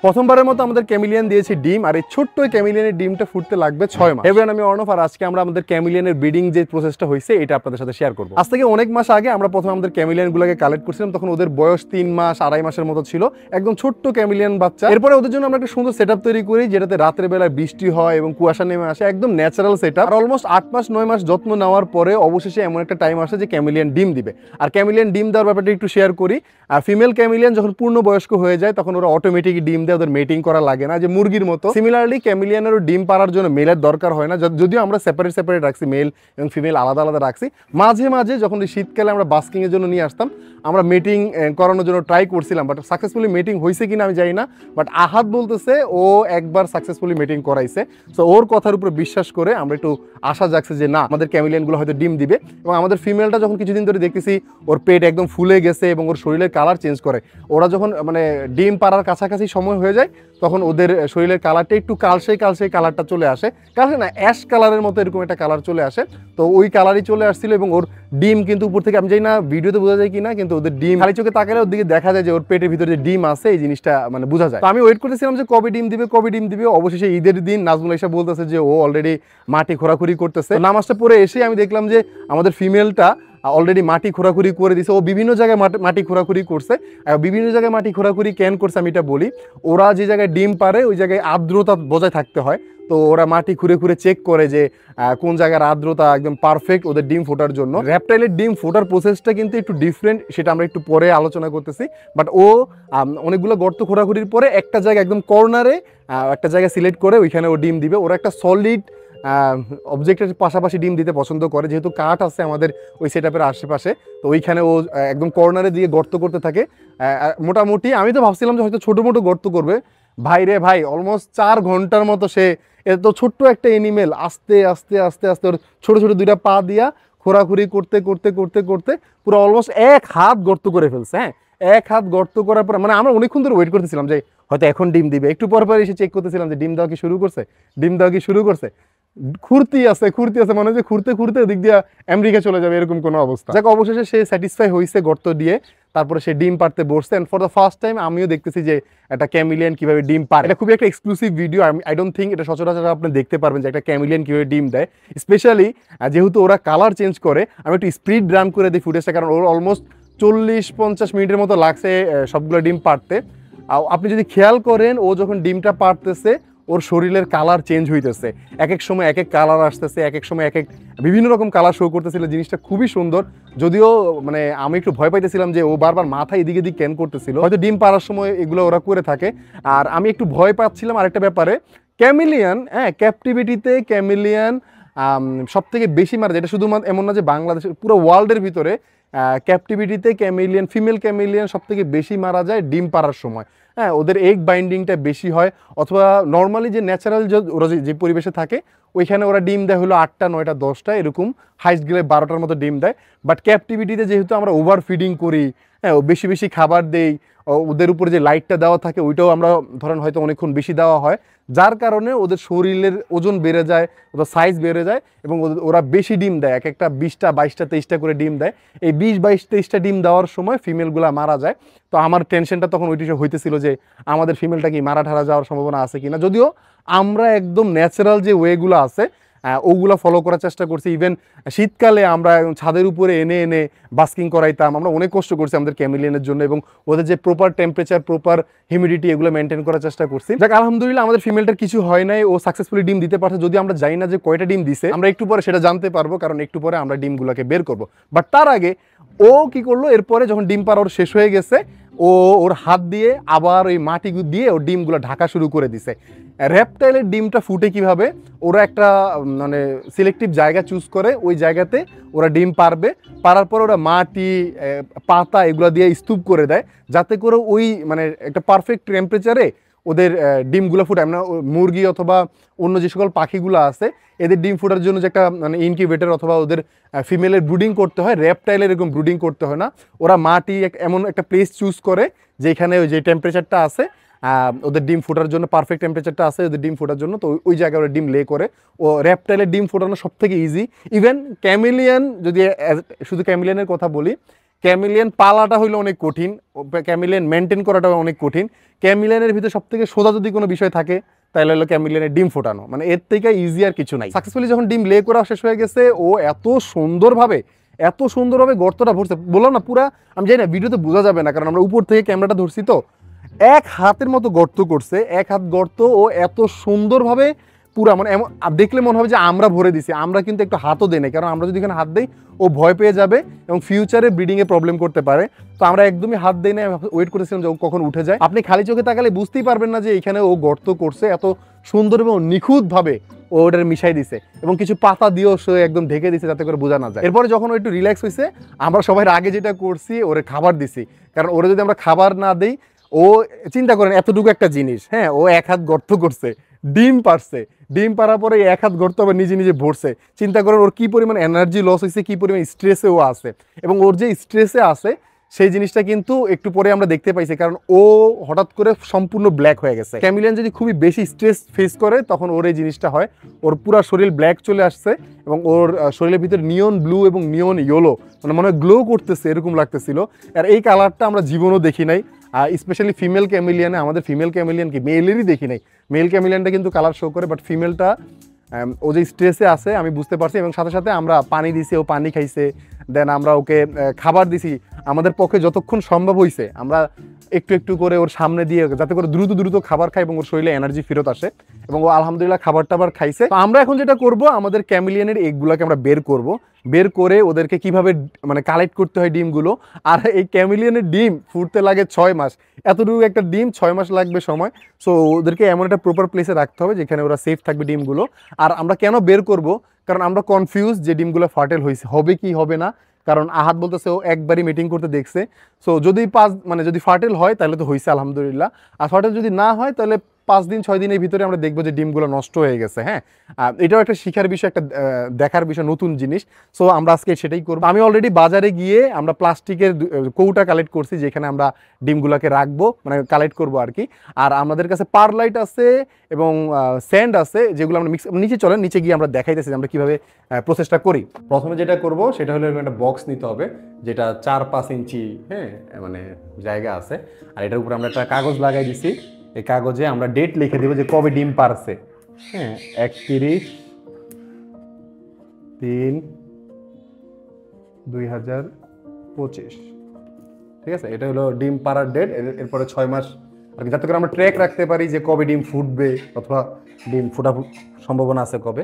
প্রথমবারের মতো আমাদের ক্যামিলিয়ান দিয়েছি ডিম, আর এই ছোট্ট ক্যামিলিয়ানের ডিমটা ফুটতে লাগবে 6 মাস। এবার আমি অর্ণব, আর আজকে আমরা আমাদের ক্যামিলিয়ানের ব্রিডিং যে প্রসেসটা হয়েছে এটা আপনাদের সাথে শেয়ার করবো। আজ থেকে অনেক মাস আগে আমরা প্রথমে আমাদের ক্যামিলিয়ানগুলোকে কালেক্ট করছিলাম, তখন ওদের বয়স 3 মাস 2.5 মাসের মতো ছিল, একদম ছোট্ট ক্যামিলিয়ান বাচ্চা। এরপরে ওদের জন্য আমরা একটা সুন্দর সেটআপ তৈরি করি, যেটাতে রাতের বেলায় বৃষ্টি হয় এবং কুয়াশা নেমে আসে, একদম ন্যাচারাল সেটআপ। আর অলমোস্ট 8 মাস 9 মাস যত্ন নেওয়ার পরে অবশেষে এমন একটা টাইম আসে যে ক্যামিলিয়ান ডিম দিবে। আর ক্যামিলিয়ান ডিম দেওয়ার ব্যাপারটা একটু শেয়ার করি। আর ফিমেল ক্যামিলিয়ান যখন পূর্ণ বয়স্ক হয়ে যায় তখন ওরা অটোমেটিক ডিম দেয়, ওদের মেটিং করা লাগে না, যে মুরগির মতো। সিমিলারলি ক্যামিলিয়ানেরও ডিম পাড়ার জন্য মেলের দরকার হয় না, যদিও আমরা সেপারেট রাখছি, মেল এবং ফিমেল আলাদা আলাদা রাখছি। মাঝে মাঝে যখন শীতকালে আমরা বাস্কিং এর জন্য নিয়ে আসতাম, আমরা মেটিং করানোর জন্য ট্রাই করছিলাম, বাট সাকসেসফুলি মেটিং হয়েছে কিনা আমি জানি না, বাট আহাদ বলতেছে ও একবার সাকসেসফুলি মেটিং করাইছে। সো ওর কথার উপর বিশ্বাস করে আমরা একটু আশা জাগছে যে না, আমাদের ক্যামিলিয়ানগুলো হয়তো ডিম দিবে। এবং আমাদের ফিমেলটা যখন কিছুদিন ধরে দেখতেছি ওর পেট একদম ফুলে গেছে এবং ওর শরীরের কালার চেঞ্জ করে, ওরা যখন মানে ডিম পাড়ার কাছাকাছি সময় হয়ে যায় তখন ওদের শরীরের কালারটা একটু কালসে কালারটা চলে আসে, কালসে না অ্যাশ কালারের মতো এরকম একটা কালার চলে আসে। তো ওই কালারই চলে আসছিল এবং ওর ডিম কিন্তু উপর থেকে আমি জানি না ভিডিওতে বোঝা যায় কিনা, কিন্তু ওদের ডিম খালি চোখে তাকালে ওর দিকে দেখা যায় যে ওর পেটের ভিতরে যে ডিম আছে এই জিনিসটা মানে বোঝা যায়। তো আমি ওয়েট করতেছিলাম যে কবে ডিম দিবে। অবশেষে ঈদের দিন নাজমুল এসে বলতেছে যে ও অলরেডি মাটি খোরাখুরি করতেছে। নামাজটা পরে এসে আমি দেখলাম যে আমাদের ফিমেলটা অলরেডি মাটি খোরাখুরি করে দিছে। ও বিভিন্ন জায়গায় মাটি খোরাখুরি করছে। বিভিন্ন জায়গায় মাটি খোরাখুরি কেন করছে আমি এটা বলি, ওরা যে জায়গায় ডিম পারে ওই জায়গায় আর্দ্রতা বজায় থাকতে হয়। তো ওরা মাটি খুঁড়ে চেক করে যে কোন জায়গার আর্দ্রতা একদম পারফেক্ট ওদের ডিম ফোটার জন্য। র্যাপটাইলের ডিম ফোটার প্রসেসটা কিন্তু একটু ডিফারেন্ট, সেটা আমরা একটু পরে আলোচনা করতেছি। বাট ও অনেকগুলো গর্ত খোঁড়াখুড়ির পরে একটা জায়গা একদম কর্নারে একটা জায়গা সিলেক্ট করে ওইখানে ও ডিম দিবে। ওরা একটা সলিড অবজেক্টের পাশাপাশি ডিম দিতে পছন্দ করে, যেহেতু কাঠ আছে আমাদের ওই সেটআপের আশেপাশে। তো ওইখানে ও একদম কর্নারে দিয়ে গর্ত করতে থাকে। মোটামুটি আমি তো ভাবছিলাম যে হয়তো ছোটো মোটো গর্ত করবে, ভাই রে ভাই অলমোস্ট 4 ঘন্টার মতো সে এত ছোট্ট একটা এনিমেল আস্তে আস্তে ওর ছোটো দুইটা পা দিয়া খোরাখুরি করতে পুরো অলমোস্ট 1 হাত গর্ত করে ফেলছে। হ্যাঁ, 1 হাত গর্ত করার পর মানে আমরা অনেকক্ষণ ধরে ওয়েট করতেছিলাম যে হয়তো এখন ডিম দিবে। একটু পর এসে চেক করতেছিলাম যে ডিম দেওয়া কি শুরু করছে। খুঁড়তি আছে মনে হয় যে খুঁড়তে দিক দিয়ে আমেরিকা চলে যাবে এরকম কোনো অবস্থা। যাক, অবশেষে সে স্যাটিসফাই হয়েছে গর্ত দিয়ে, তারপরে সে ডিম পাড়তে বসছে। And for the first time আমিও দেখতেছি যে একটা ক্যামিলিয়ান কিভাবে ডিম পারে। এটা খুবই একটা exclusive video, I don't think এটা সচরাচর আপনি দেখতে পারবেন যে একটা ক্যামিলিয়ান কিভাবে ডিম দেয়। স্পেশালি যেহেতু ওরা কালার চেঞ্জ করে, আমি একটু স্পিড রান করে দিই ফুটেজটা, কারণ ওর অলমোস্ট 40-50 মিনিটের মতো লাগছে সবগুলো ডিম পাড়তে। আপনি যদি খেয়াল করেন ও যখন ডিমটা পাড়তেছে ওর শরীরের কালার চেঞ্জ হইতেছে, এক এক সময় এক এক কালার আসতেছে, এক এক সময় এক এক বিভিন্ন রকম কালার শো করতেছিল। জিনিসটা খুবই সুন্দর, যদিও মানে আমি একটু ভয় পাইতেছিলাম যে ও বারবার মাথা এদিকে কেন করতেছিল, হয়তো ডিম পাড়ার সময় এগুলো ওরা করে থাকে। আর আমি একটু ভয় পাচ্ছিলাম আরেকটা ব্যাপারে, ক্যামিলিয়ান ক্যাপটিভিটিতে ক্যামিলিয়ান সব থেকে বেশি মারা যায়। এটা শুধুমাত্র এমন না যে বাংলাদেশের, পুরো ওয়ার্ল্ডের ভিতরে ক্যাপটিভিটিতে ক্যামিলিয়ান ফিমেল ক্যামিলিয়ান সব থেকে বেশি মারা যায় ডিম পাড়ার সময়। হ্যাঁ, ওদের এগ বাইন্ডিংটা বেশি হয়, অথবা নর্মালি যে ন্যাচারাল ওরা যে পরিবেশে থাকে ওইখানে ওরা ডিম দেয় হলো 8টা 9টা 10টা এরকম, হাইস্ট গেলে 12টার মতো ডিম দেয়। বাট ক্যাপটিভিটিতে যেহেতু আমরা ওভার ফিডিং করি, হ্যাঁ বেশি খাবার দেই, ওদের উপরে যে লাইটটা দেওয়া থাকে ওইটাও আমরা ধরেন হয়তো অনেকক্ষণ বেশি দেওয়া হয়, যার কারণে ওদের শরীরের ওজন বেড়ে যায়, ওদের সাইজ বেড়ে যায় এবং ওরা বেশি ডিম দেয়। এক একটা 20টা 22টা 23টা করে ডিম দেয়। এই 20 22 23টা ডিম দেওয়ার সময় ফিমেলগুলা মারা যায়। তো আমার টেনশনটা তখন ওইটি হইতেছিল যে আমাদের ফিমেলটা কি মারা ঠারা যাওয়ার সম্ভাবনা আছে কিনা, যদিও আমরা একদম ন্যাচারাল যে ওয়েগুলো আছে ওগুলো ফলো করার চেষ্টা করছি। ইভেন শীতকালে আমরা ছাদের উপরে এনে বাস্কিং করাইতাম, আমরা অনেক কষ্ট করছি আমাদের ক্যামিলিয়ানের জন্য, এবং ওদের যে প্রপার টেম্পারেচার প্রপার হিউমিডিটি এগুলো মেনটেন করার চেষ্টা করছি। যাক, আলহামদুলিল্লাহ আমাদের ফিমেলটার কিছু হয় নাই, ও সাকসেসফুলি ডিম দিতে পারছে। যদি আমরা জানি না যে কয়টা ডিম দিছে, আমরা একটু পরে সেটা জানতে পারবো, কারণ একটু পরে আমরা ডিমগুলোকে বের করবো। বাট তার আগে ও কি করলো, এরপরে যখন ডিম পাড়া ওর শেষ হয়ে গেছে, ওর হাত দিয়ে আবার ওই মাটি দিয়ে ওর ডিমগুলো ঢাকা শুরু করে দিছে। র্যাপটাইলের ডিমটা ফুটে কিভাবে, ওরা একটা মানে সিলেক্টিভ জায়গা চুজ করে ওই জায়গাতে ওরা ডিম পারবে, পারার পর ওরা মাটি পাতা এগুলো দিয়ে স্তূপ করে দেয়, যাতে করে ওই মানে একটা পারফেক্ট টেম্পারেচারে ওদের ডিমগুলো ফুটায়। মানে মুরগি অথবা অন্য যে সকল পাখিগুলো আছে এদের ডিম ফোটার জন্য যে একটা মানে ইনকিউবেটর অথবা ওদের ফিমেলের ব্রুডিং করতে হয়, র্যাপটাইলের এরকম ব্রুডিং করতে হয় না। ওরা মাটি এমন একটা প্লেস চুজ করে যেখানে ওই যে টেম্পারেচারটা আছে ওদের ডিম ফোটার জন্য, পারফেক্ট টেম্পারেচারটা আছে ওদের ডিম ফোটার জন্য, তো ওই জায়গায় ওরা ডিম লে করে। ও র্যাপটাইলের ডিম ফোটানো সব থেকে ইজি। ইভেন ক্যামিলিয়ান, যদি শুধু ক্যামিলিয়ানের কথা বলি, ক্যামিলিয়ান পালাটা হইলো অনেক কঠিন, ক্যামিলিয়ান মেনটেন করাটা অনেক কঠিন। ক্যামিলিয়ানের ভিতরে সব থেকে সোজা যদি কোনো বিষয় থাকে তাহলে হলো ক্যামিলিয়ানের ডিম ফোটানো, মানে এর থেকে ইজি আর কিছু নাই। সাকসেসফুলি যখন ডিম লে করা শেষ হয়ে গেছে, ও এত সুন্দরভাবে গর্তটা ভরছে, বললাম না পুরা, আমি জানি না ভিডিওতে বোঝা যাবে না কারণ আমরা উপর থেকে ক্যামেরাটা ধরছি তো, এক হাতের মতো গর্ত করছে, এক হাত গর্ত, ও এত সুন্দরভাবে পুরা, মানে দেখলে মনে হবে যে আমরা ভরে দিছি, আমরা কিন্তু একটু হাতও দেই না, কারণ আমরা যদি এখানে হাত দিই ও ভয় পেয়ে যাবে এবং ফিউচারে ব্রিডিংয়ে প্রবলেম করতে পারে। তো আমরা একদমই হাত দিই না, ওয়েট করেছিলাম যে ও কখন উঠে যায়। আপনি খালি চোখে তাকালে বুঝতেই পারবেন না যে এখানে ও গর্ত করছে, এত সুন্দর এবং নিখুঁতভাবে ও ওটার মিশাই দিছে এবং কিছু পাতা দিয়েও সে একদম ঢেকে দিছে যাতে করে বোঝা না যায়। এরপরে যখন ও একটু রিল্যাক্স হয়েছে, আমরা সবাই আগে যেটা করছি ওরে খাবার দিছি, কারণ ওরে যদি আমরা খাবার না দিই, ও চিন্তা করেন এতটুকু একটা জিনিস, হ্যাঁ, ও এক হাত গর্ত করছে, ডিম পারছে, ডিম পারার পরে এক হাত গর্ত আবার নিজে নিজে ভরছে। চিন্তা করেন ওর কি পরিমাণ এনার্জি লস হয়েছে, কি পরিমাণ স্ট্রেসে ও আছে, এবং ওর যে স্ট্রেসে আছে সেই জিনিসটা কিন্তু একটু পরে আমরা দেখতে পাইছি, কারণ ও হঠাৎ করে সম্পূর্ণ ব্ল্যাক হয়ে গেছে। ক্যামিলিয়ান যদি খুবই বেশি স্ট্রেস ফেস করে তখন ওর এই জিনিসটা হয়, ওর পুরা শরীর ব্ল্যাক চলে আসছে এবং ওর শরীরের ভিতরে নিয়ন ব্লু এবং নিয়ন ইয়েলো, মানে মনে হয় গ্লো করতেছে এরকম লাগতেছিল। আর এই কালারটা আমরা জীবনও দেখি নাই, স্পেশালি ফিমেল ক্যামিলিয়ানে। আমাদের ফিমেল ক্যামিলিয়ান কি মেলেরই দেখি নাই, মেল ক্যামিলিয়ানটা কিন্তু কালার শো করে, বাট ফিমেলটা ও যে স্ট্রেসে আছে আমি বুঝতে পারছি, এবং সাথে সাথে আমরা পানি দিছি, ও পানি খাইছে, দেন আমরা ওকে খাবার দিছি। আমাদের পক্ষে যতক্ষণ সম্ভব হয়েছে আমরা একটু একটু করে ওর সামনে দিয়ে যাতে করে দ্রুত দ্রুত খাবার খায় এবং ওর শরীরে এনার্জি ফেরত আসে, এবং ও আলহামদুলিল্লাহ খাবার টাবার খাইছে। তো আমরা এখন যেটা করব, আমাদের ক্যামিলিয়ানের এগগুলোকে আমরা বের করে ওদেরকে কিভাবে মানে কালেক্ট করতে হয় ডিমগুলো। আর এই ক্যামিলিয়ানের ডিম ফুটতে লাগে 6 মাস, এতটুকু একটা ডিম 6 মাস লাগবে সময়। সো ওদেরকে এমন একটা প্রপার প্লেসে রাখতে হবে যেখানে ওরা সেফ থাকবে ডিমগুলো। আর আমরা কেন বের করব, কারণ আমরা কনফিউজ যে ডিমগুলো ফার্টেল হয়েছে হবে কি হবে না, কারণ আহাত বলতেছে ও একবারই মিটিং করতে দেখছে। সো যদি যদি ফার্টেল হয় তাহলে তো হয়েছে আলহামদুলিল্লাহ, আর ফার্টেল যদি না হয় তাহলে 5 দিন 6 দিনের ভিতরে আমরা দেখবো যে ডিমগুলো নষ্ট হয়ে গেছে। হ্যাঁ, এটাও একটা শিখার বিষয়, একটা দেখার বিষয়, নতুন জিনিস। সো আমরা আজকে সেটাই করবো। আমি অলরেডি বাজারে গিয়ে আমরা প্লাস্টিকের কৌটা কালেক্ট করছি যেখানে আমরা ডিমগুলোকে রাখবো, মানে কালেক্ট করবো আর কি। আর আমাদের কাছে পারলাইট আছে এবং স্যান্ড আছে, যেগুলো আমরা নিচে চলেন, নিচে গিয়ে আমরা দেখাইতেছি যে আমরা কিভাবে প্রসেসটা করি। প্রথমে যেটা করব সেটা হলো একটা বক্স নিতে হবে যেটা 4-5 ইঞ্চি, হ্যাঁ, মানে জায়গা আছে। আর এটার উপরে আমরা একটা কাগজ লাগাই দিছি, এই কাগজে আমরা ডেট লিখে দেবো যে কবে ডিম পারছে। হ্যাঁ, 31/3/2025, ঠিক আছে, এটা হলো ডিম পাড়ার ডেট। এরপরে 6 মাস আর কি, যাতে করে আমরা ট্র্যাক রাখতে পারি যে কবে ডিম ফুটবে অথবা ডিম ফোটার সম্ভাবনা আছে কবে।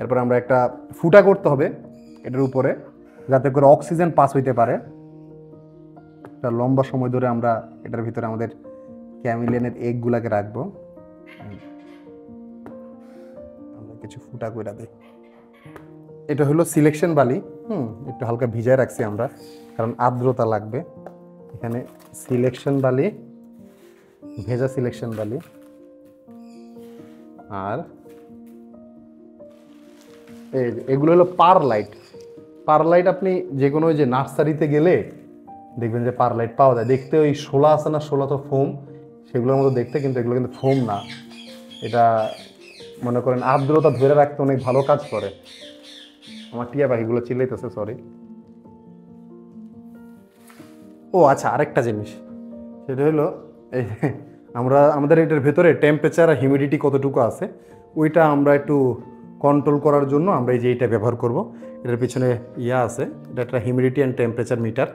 এরপরে আমরা একটা ফুটা করতে হবে এটার উপরে যাতে করে অক্সিজেন পাস হইতে পারে। একটা লম্বা সময় ধরে আমরা এটার ভিতরে আমাদের ক্যামিলিয়ানের এগগুলাকে রাখবো। আমরা কিছু ফুটা করে দিই। এটা হলো সিলেকশন বালি, একটু হালকা ভিজায় রাখছি আমরা কারণ আর্দ্রতা লাগবে এখানে। সিলেকশন বালি, ভেজা সিলেকশন বালি। আর এগুলো হলো পারলাইট আপনি যে কোনো ওই যে নার্সারিতে গেলে দেখবেন যে পারলাইট পাওয়া যায়, দেখতে ওই শোলা আছে না, শোলা তো ফোম, সেগুলোর মতো দেখতে, কিন্তু এগুলো কিন্তু ফোম না। এটা মনে করেন আর্দ্রতা ধরে রাখতে অনেক ভালো কাজ করে। আমার টিয়া পাখিগুলো চিল্লাইতেছে, সরি। ও আচ্ছা, আরেকটা জিনিস সেটা হলো এই আমাদের এটার ভেতরে টেম্পারেচার আর হিউমিডিটি কতটুকু আছে ওইটা আমরা একটু কন্ট্রোল করার জন্য আমরা এই যে এইটা ব্যবহার করব। এটার পিছনে আছে, এটা একটা হিউমিডিটি অ্যান্ড টেম্পারেচার মিটার।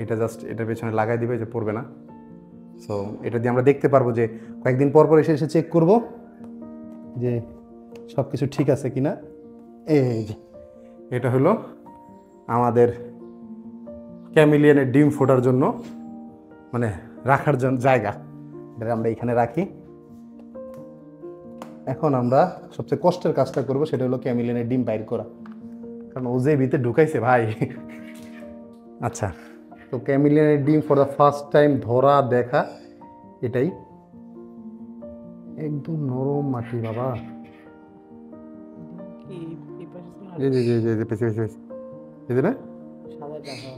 এটা জাস্ট এটার পেছনে লাগাই দিবে, যে পড়বে না। সো এটা দিয়ে আমরা দেখতে পারবো যে কয়েকদিন পর পর এসে চেক করব যে সব কিছু ঠিক আছে কিনা। এই যে এটা হলো আমাদের ক্যামিলিয়ানের ডিম ফোটার জন্য, মানে রাখার জন্য জায়গা, এটা আমরা এখানে রাখি। এখন আমরা সবচেয়ে কষ্টের কাজটা করব, সেটা হলো ক্যামিলিয়ানের ডিম বাইর করা, কারণ ও যে ভিতরে ঢুকাইছে ভাই। আচ্ছা, তো ক্যামিলিয়ানের ডিম ফর দ্য ফার্স্ট টাইম ধরা দেখা, এটাই একদম নরম মাটি বাবা।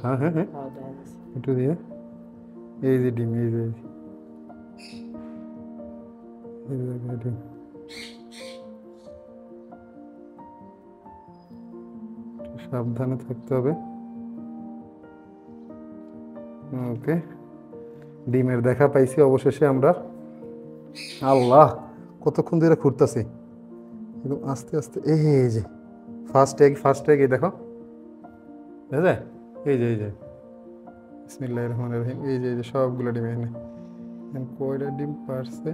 হ্যাঁ হ্যাঁ হ্যাঁ, একটু দিয়ে এই যে ডিম, এই যে সাবধানে থাকতে হবে। ওকে, ডিমের দেখা পাইছি অবশেষে আমরা। আল্লাহ, কতক্ষণ ধরে ঘুরতেছি একদম আস্তে আস্তে। এই যে ফার্স্ট এগ, এই দেখো, দাদা, এই যে বিসমিল্লাহির রহমানির রহিম। এই যে সবগুলো ডিম এখানে। কয়টা ডিম পারছে?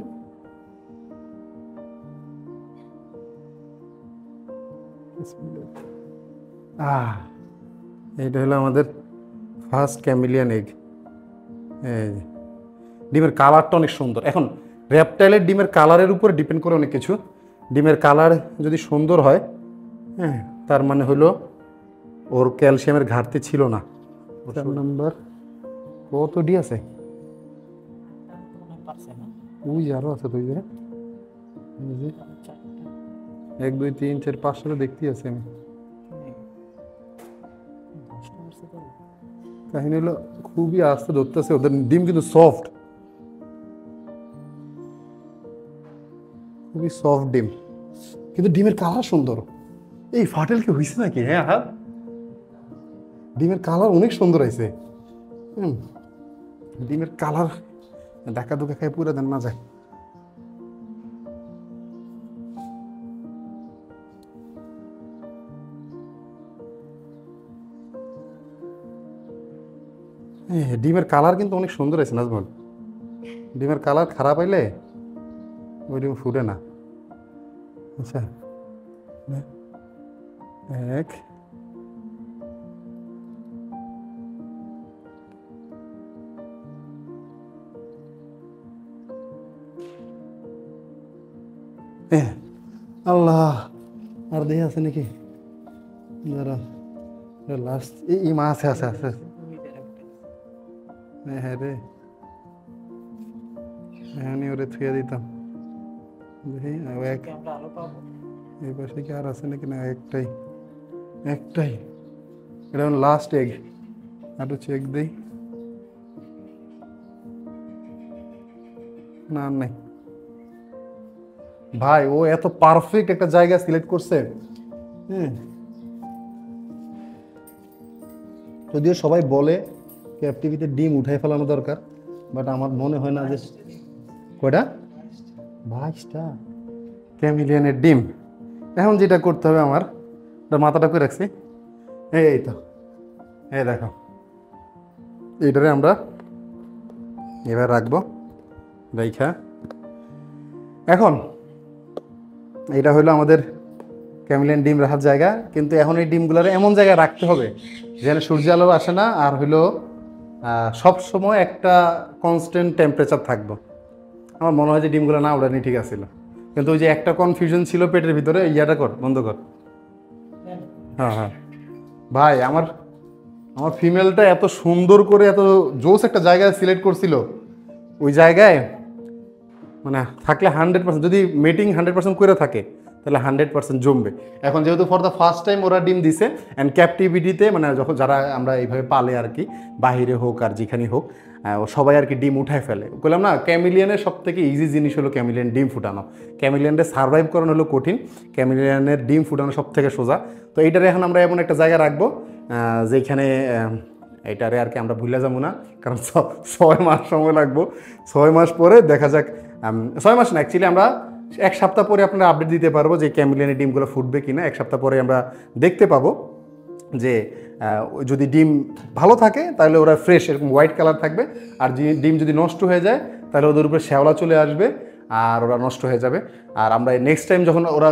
এইটা হলো আমাদের ফার্স্ট ক্যামিলিয়ান এগ। এই যে ডিমের কালারটা অনেক সুন্দর। এখন রেপটাইলের ডিমের কালারের উপরে ডিপেন্ড করে অনেক কিছু। ডিমের কালার যদি সুন্দর হয়, হ্যাঁ, তার মানে হলো ওর ক্যালসিয়ামের ঘাটতি ছিল না। 4 নাম্বার কত ডি আছে? ওই আরো আছে তো, 1 2 3 4 5 তো দেখতেই আছে আমি। কাহিনী হলো খুবই আস্তে ধরতেছে, ওদের ডিম কিন্তু সফট, খুবই সফট ডিম, কিন্তু ডিমের কালার সুন্দর। এই ফাটেল কি হয়েছে নাকি? হ্যাঁ হ্যাঁ, ডিমের কালার অনেক সুন্দর হয়েছে। ডিমের কালার দেখা দুকা খাই পুরো দেন না যায়। ডিমের কালার কিন্তু অনেক সুন্দর হয়েছে নাজমুল। ডিমের কালার খারাপ হইলে ওই ডিম ফুটে না। আচ্ছা, এক আল্লাহ, আর দেখে আছে নাকি? দাঁড়া, লাস্ট এই মা আছে আছে আছে। হ্যাঁ রে, হ্যাঁ ওরে থুয়ে দিতাম। দেখি এক এই পাশে কি আর আছে নাকি? না, একটাই। এটা লাস্ট এগ, একটু চেক দিই। না নাই ভাই, ও এত পারফেক্ট একটা জায়গা সিলেক্ট করছে। হ্যাঁ, যদিও সবাই বলে ক্যাপটিভিতে ডিম উঠাই ফেলানো দরকার, বাট আমার মনে হয় না যে। কয়টা? 22টা ক্যামিলিয়ানের ডিম। এখন যেটা করতে হবে আমার, মাথাটা করে রাখছি। এই তো, এই দেখো, এইটারে আমরা এবার রাখবো রাইখা। এখন এটা হলো আমাদের ক্যামিলিয়ান ডিম রাখার জায়গা, কিন্তু এখন এই ডিমগুলোর এমন জায়গায় রাখতে হবে যেখানে সূর্য আলো আসে না, আর হলো সব সময় একটা কনস্ট্যান্ট টেম্পারেচার থাকবে। আমার মনে হয় যে ডিমগুলো না উড়ানি ঠিক আছিল, কিন্তু ওই যে একটা কনফিউশন ছিল পেটের ভিতরে, ইয়াটা কর, বন্ধ কর। হ্যাঁ হ্যাঁ ভাই, আমার ফিমেলটা এত সুন্দর করে এত জোস একটা জায়গায় সিলেক্ট করছিল, ওই জায়গায় মানে থাকলে 100%, যদি মেটিং 100% করে থাকে তাহলে 100% জমবে। এখন যেহেতু ফর দ্য ফার্স্ট টাইম ওরা ডিম দিছে, অ্যান্ড ক্যাপটিভিটিতে মানে যখন যারা আমরা এইভাবে পালে আর কি, বাহিরে হোক আর যেখানেই হোক, সবাই আর কি ডিম উঠায় ফেলে। বললাম না, ক্যামিলিয়ানের সব থেকে ইজি জিনিস হলো ক্যামিলিয়ান ডিম ফুটানো। ক্যামিলিয়ানদের সার্ভাইভ করানো হলো কঠিন, ক্যামিলিয়ানের ডিম ফুটানো সব থেকে সোজা। তো এইটারে এখন আমরা এমন একটা জায়গায় রাখবো যেখানে এইটারে আর কি আমরা ভুলে যাবো না, কারণ 6 মাস সময় লাগবো। 6 মাস পরে দেখা যাক, 6 মাস না, অ্যাকচুয়ালি আমরা 1 সপ্তাহ পরে আপনারা আপডেট দিতে পারবো যে ক্যামিলিয়ানের ডিমগুলো ফুটবে কিনা। 1 সপ্তাহ পরে আমরা দেখতে পাবো যে যদি ডিম ভালো থাকে তাহলে ওরা ফ্রেশ এরকম হোয়াইট কালার থাকবে, আর ডিম যদি নষ্ট হয়ে যায় তাহলে ওদের উপরে শ্যাওলা চলে আসবে আর ওরা নষ্ট হয়ে যাবে। আর আমরা নেক্সট টাইম যখন ওরা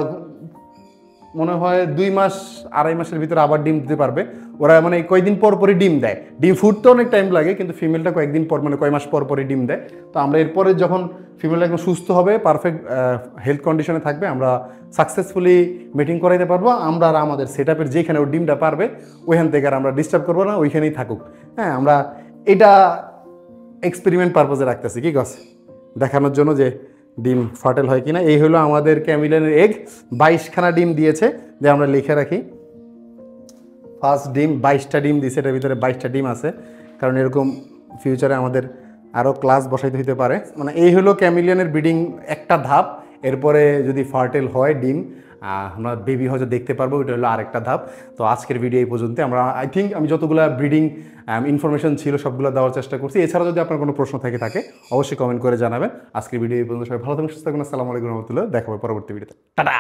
মনে হয় 2 মাস 2.5 মাসের ভিতরে আবার ডিম দিতে পারবে। ওরা মানে কয়েকদিন পর পরই ডিম দেয়। ডিম ফুটতে অনেক টাইম লাগে, কিন্তু ফিমেলটা কয়েকদিন পর মানে কয় মাস পর পরই ডিম দেয়। তো আমরা এরপরে যখন ফিমেলটা একদম সুস্থ হবে, পারফেক্ট হেলথ কন্ডিশনে থাকবে, আমরা সাকসেসফুলি মিটিং করাইতে পারবো। আমরা আর আমাদের সেট আপের যেখানে ও ডিমটা পারবে ওইখান থেকে আর আমরা ডিস্টার্ব করবো না, ওইখানেই থাকুক। হ্যাঁ, আমরা এটা এক্সপেরিমেন্ট পারপোজে রাখতেছি, কি গছ দেখানোর জন্য যে ডিম ফার্টেল হয় কিনা। এই হলো আমাদের ক্যামিলিয়ানের এগ। 22খানা ডিম দিয়েছে, যে আমরা লিখে রাখি। ফার্স্ট ডিম 22টা ডিম দিয়েছে, এটার ভিতরে 22টা ডিম আছে, কারণ এরকম ফিউচারে আমাদের আরও ক্লাস বসাইতে হতে পারে। মানে এই হলো ক্যামিলিয়ানের ব্রিডিং একটা ধাপ। এরপরে যদি ফার্টেল হয় ডিম, আমরা বেবি হয়তো দেখতে পারবো, এটা হলো আরেকটা ধাপ। তো আজকের ভিডিও এই পর্যন্ত। আমরা আই থিঙ্ক আমি যতগুলো ব্রিডিং ইনফরমেশন ছিল সবগুলো দেওয়ার চেষ্টা করছি। এছাড়া যদি আপনার কোনো প্রশ্ন থেকে থাকে অবশ্যই কমেন্ট করে জানাবেন। আজকের ভিডিও এই পর্যন্ত। সবাই ভালো থাকুন, সুস্থ থাকুন। আসসালামু আলাইকুম রহমতুল্লাহ। দেখা হবে পরবর্তী ভিডিওতে। টাটা।